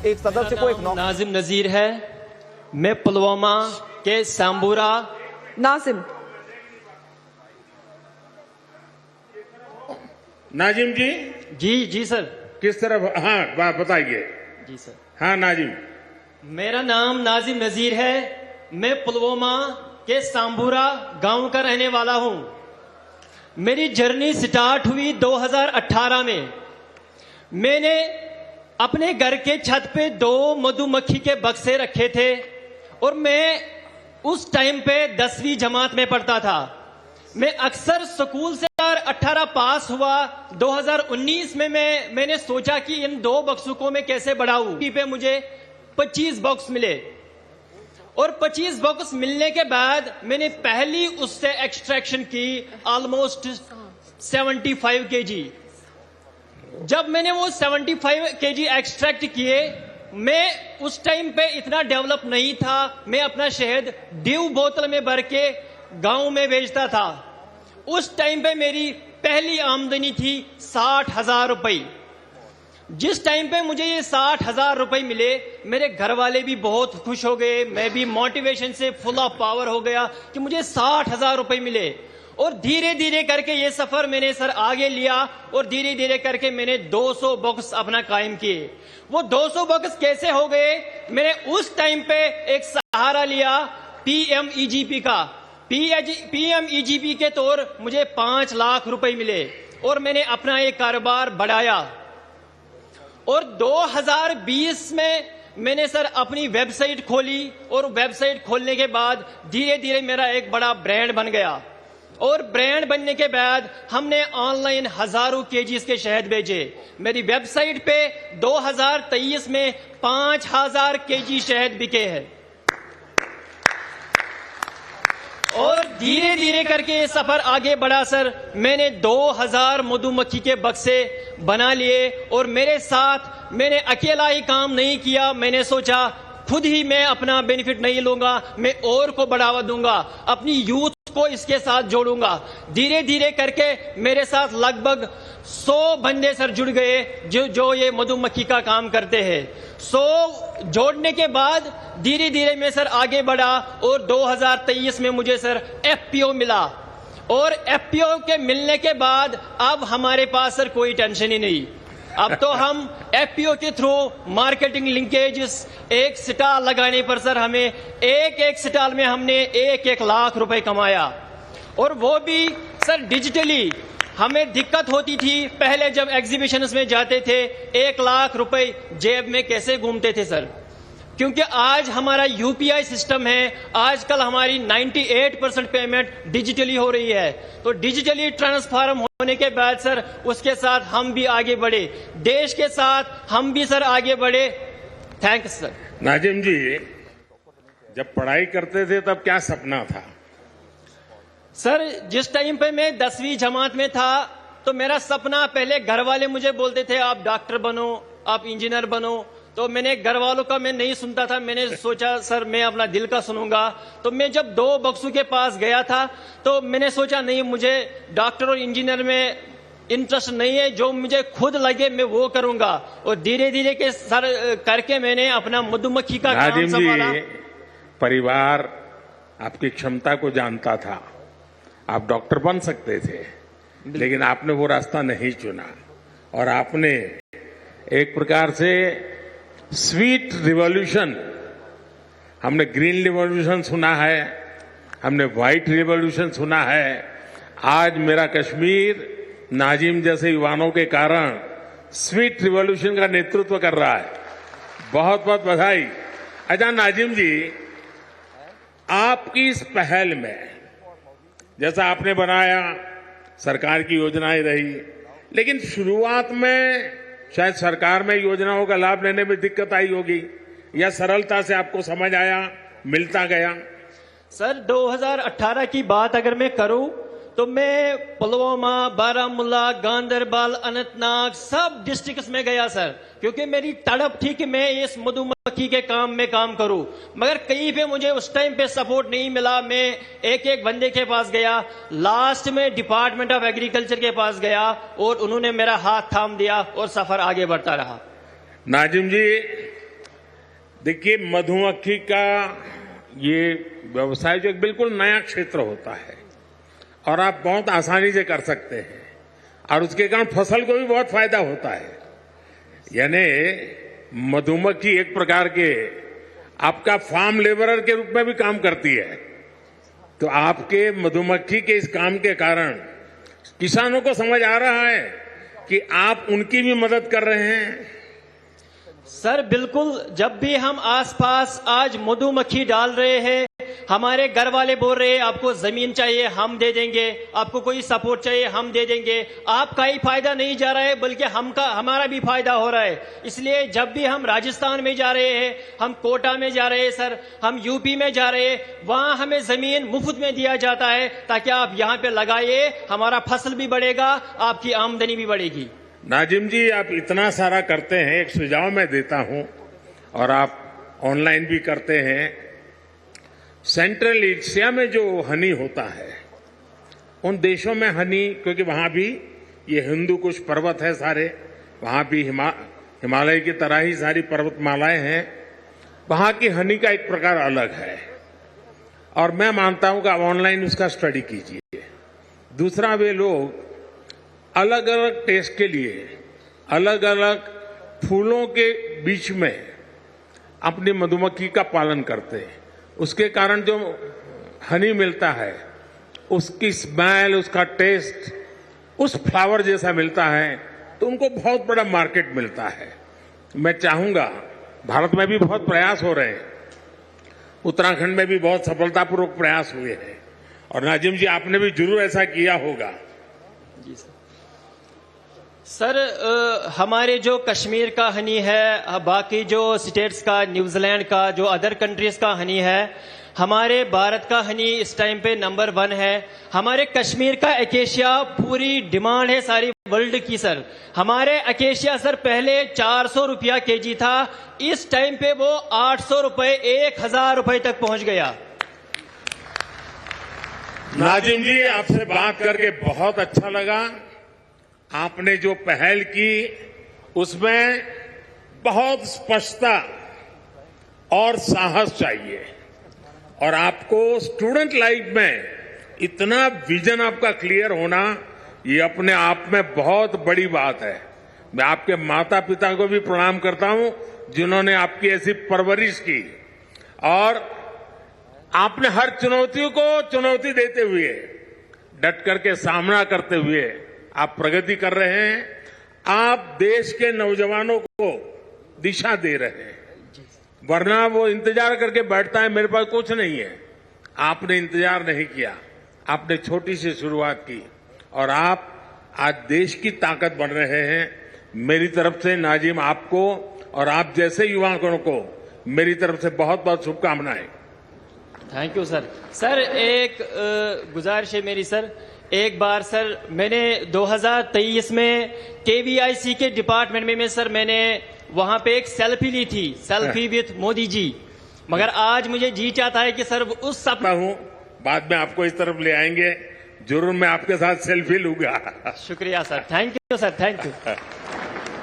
एक सदस्य को एक नाजिम नजीर है। मैं पुलवामा के सांबूरा। नाजिम नाजिम जी, जी सर। किस तरफ? हाँ बताइए। जी सर। हाँ नाजिम, मेरा नाम नाजिम नजीर है। मैं पुलवामा के सांबूरा गांव का रहने वाला हूं। मेरी जर्नी स्टार्ट हुई 2018 में। मैंने अपने घर के छत पे 2 मधुमक्खी के बक्से रखे थे और मैं उस टाइम पे 10वीं जमात में पढ़ता था। मैं अक्सर स्कूल से 18 पास हुआ। 2019 में मैंने सोचा कि इन 2 बक्सों को मैं कैसे बढ़ाऊं। पे मुझे 25 बॉक्स मिले और 25 बॉक्स मिलने के बाद मैंने पहली उससे एक्सट्रैक्शन की ऑलमोस्ट 75 केजी। जब मैंने वो 75 केजी एक्सट्रैक्ट किए, मैं उस टाइम पे इतना डेवलप नहीं था। मैं अपना शहद ड्यू बोतल में भर के गांव में बेचता था। उस टाइम पे मेरी पहली आमदनी थी 60,000 रुपए। जिस टाइम पे मुझे ये 60,000 रुपए मिले, मेरे घर वाले भी बहुत खुश हो गए। मैं भी मोटिवेशन से फुल ऑफ पावर हो गया कि मुझे 60,000 रुपए मिले। और धीरे धीरे करके ये सफर मैंने सर आगे लिया और धीरे धीरे करके मैंने 200 बॉक्स अपना कायम किए। वो 200 बॉक्स कैसे हो गए? मैंने उस टाइम पे एक सहारा लिया PMEGP का। PMEGP के तौर मुझे 5 लाख रुपए मिले और मैंने अपना एक कारोबार बढ़ाया। और 2020 में मैंने सर अपनी वेबसाइट खोली और वेबसाइट खोलने के बाद धीरे धीरे मेरा एक बड़ा ब्रांड बन गया। और ब्रांड बनने के बाद हमने ऑनलाइन हजारों केजीज के शहद भेजे। मेरी वेबसाइट पे 2023 में 5,000 केजी शहद बिके हैं। और धीरे धीरे करके ये सफर आगे बढ़ा सर। मैंने 2000 मधुमक्खी के बक्से बना लिए और मेरे साथ मैंने अकेला ही काम नहीं किया। मैंने सोचा खुद ही मैं अपना बेनिफिट नहीं लूंगा, मैं और को बढ़ावा दूंगा, अपनी यूथ को इसके साथ जोड़ूंगा। धीरे धीरे करके मेरे साथ लगभग 100 बंदे सर जुड़ गए जो ये मधुमक्खी का काम करते हैं। 100 जोड़ने के बाद धीरे धीरे मैं सर आगे बढ़ा और 2023 में मुझे सर FPO मिला। और FPO के मिलने के बाद अब हमारे पास सर कोई टेंशन ही नहीं। अब तो हम FPO के थ्रू मार्केटिंग लिंकेजेस, एक स्टॉल लगाने पर सर हमें एक स्टॉल में हमने 1 लाख रुपए कमाया। और वो भी सर डिजिटली। हमें दिक्कत होती थी पहले जब एग्जीबिशंस में जाते थे, 1 लाख रुपए जेब में कैसे घूमते थे सर, क्योंकि आज हमारा UPI सिस्टम है। आजकल हमारी 98% पेमेंट डिजिटली हो रही है। तो डिजिटली ट्रांसफॉर्म होने के बाद सर उसके साथ हम भी आगे बढ़े, देश के साथ हम भी सर आगे बढ़े। Thanks sir. नाजिम जी, जब पढ़ाई करते थे तब क्या सपना था? सर जिस टाइम पे मैं 10वीं जमात में था तो मेरा सपना, पहले घर वाले मुझे बोलते थे आप डॉक्टर बनो, आप इंजीनियर बनो। तो मैंने घर वालों का मैं नहीं सुनता था। मैंने सोचा सर मैं अपना दिल का सुनूंगा। तो मैं जब 2 बक्सों के पास गया था तो मैंने सोचा नहीं, मुझे डॉक्टर और इंजीनियर में इंटरेस्ट नहीं है, जो मुझे खुद लगे मैं वो करूंगा। और धीरे धीरे के सर करके मैंने अपना मधुमक्खी का काम संभाला। परिवार आपकी क्षमता को जानता था, आप डॉक्टर बन सकते थे, लेकिन आपने वो रास्ता नहीं चुना और आपने एक प्रकार से स्वीट रिवॉल्यूशन, हमने ग्रीन रिवॉल्यूशन सुना है, हमने व्हाइट रिवॉल्यूशन सुना है। आज मेरा कश्मीर नाजिम जैसे युवाओं के कारण स्वीट रिवॉल्यूशन का नेतृत्व कर रहा है। बहुत बहुत बधाई। अच्छा नाजिम जी, आपकी इस पहल में, जैसा आपने बनाया, सरकार की योजनाएं रही, लेकिन शुरुआत में शायद सरकार में योजनाओं का लाभ लेने में दिक्कत आई होगी, या सरलता से आपको समझ आया, मिलता गया? सर 2018 की बात अगर मैं करूं तो मैं पुलवामा, बारामूला, गांधरबल, अनंतनाग सब डिस्ट्रिक्ट्स में गया सर, क्योंकि मेरी तड़प थी कि मैं इस मधुमक्खी के काम में काम करूं। मगर कहीं पे मुझे उस टाइम पे सपोर्ट नहीं मिला। मैं एक बंदे के पास गया, लास्ट में डिपार्टमेंट ऑफ एग्रीकल्चर के पास गया और उन्होंने मेरा हाथ थाम दिया और सफर आगे बढ़ता रहा। नाजिम जी, देखिए, मधुमक्खी का ये व्यवसाय जो एक बिल्कुल नया क्षेत्र होता है और आप बहुत आसानी से कर सकते हैं और उसके कारण फसल को भी बहुत फायदा होता है। यानी मधुमक्खी एक प्रकार के आपका फार्म लेबरर के रूप में भी काम करती है। तो आपके मधुमक्खी के इस काम के कारण किसानों को समझ आ रहा है कि आप उनकी भी मदद कर रहे हैं। सर बिल्कुल, जब भी हम आसपास आज मधुमक्खी डाल रहे हैं, हमारे घर वाले बोल रहे हैं आपको जमीन चाहिए हम दे देंगे, आपको कोई सपोर्ट चाहिए हम दे देंगे। आपका ही फायदा नहीं जा रहा है बल्कि हमारा भी फायदा हो रहा है। इसलिए जब भी हम राजस्थान में जा रहे हैं, हम कोटा में जा रहे हैं सर, हम यूपी में जा रहे हैं, वहां हमें जमीन मुफ्त में दिया जाता है ताकि आप यहाँ पे लगाइए, हमारा फसल भी बढ़ेगा, आपकी आमदनी भी बढ़ेगी। नाजिम जी, आप इतना सारा करते हैं, एक सुझाव मैं देता हूं और आप ऑनलाइन भी करते हैं। सेंट्रल एशिया में जो हनी होता है, उन देशों में हनी, क्योंकि वहां भी ये हिंदू कुश पर्वत है सारे, वहां भी हिमालय की तरह ही सारी पर्वतमालाएं हैं, वहां की हनी का एक प्रकार अलग है और मैं मानता हूं कि आप ऑनलाइन उसका स्टडी कीजिए। दूसरा, वे लोग अलग अलग टेस्ट के लिए अलग अलग फूलों के बीच में अपनी मधुमक्खी का पालन करते हैं। उसके कारण जो हनी मिलता है, उसकी स्मेल, उसका टेस्ट उस फ्लावर जैसा मिलता है, तो उनको बहुत बड़ा मार्केट मिलता है। मैं चाहूंगा, भारत में भी बहुत प्रयास हो रहे हैं, उत्तराखंड में भी बहुत सफलतापूर्वक प्रयास हुए हैं और नाजिम जी आपने भी जरूर ऐसा किया होगा। जी सर, हमारे जो कश्मीर का हनी है, बाकी जो स्टेट्स का, न्यूजीलैंड का, जो अदर कंट्रीज का हनी है, हमारे भारत का हनी इस टाइम पे नंबर 1 है। हमारे कश्मीर का एकेशिया पूरी डिमांड है सारी वर्ल्ड की सर। हमारे एकेशिया सर पहले 400 रुपया केजी था, इस टाइम पे वो 800 रुपए, 1000 रुपए तक पहुंच गया। नाजिम जी, आपसे बात करके बहुत अच्छा लगा। आपने जो पहल की उसमें बहुत स्पष्टता और साहस चाहिए और आपको स्टूडेंट लाइफ में इतना विजन आपका क्लियर होना, ये अपने आप में बहुत बड़ी बात है। मैं आपके माता पिता को भी प्रणाम करता हूं जिन्होंने आपकी ऐसी परवरिश की और आपने हर चुनौतियों को चुनौती देते हुए, डट करके सामना करते हुए आप प्रगति कर रहे हैं। आप देश के नौजवानों को दिशा दे रहे हैं, वरना वो इंतजार करके बैठता है मेरे पास कुछ नहीं है। आपने इंतजार नहीं किया, आपने छोटी सी शुरुआत की और आप आज देश की ताकत बन रहे हैं। मेरी तरफ से नाजिम आपको और आप जैसे युवाओं को मेरी तरफ से बहुत बहुत शुभकामनाएं। Thank you sir. सर एक गुजारिश है मेरी सर, एक बार सर मैंने 2023 में KVIC के डिपार्टमेंट में सर मैंने वहां पे एक सेल्फी ली थी, सेल्फी विथ मोदी जी, मगर आज मुझे जी चाहता है कि सर उस सपना हूं, बाद में आपको इस तरफ ले आएंगे, जरूर मैं आपके साथ सेल्फी लूंगा। शुक्रिया sir, thank you sir, thank you.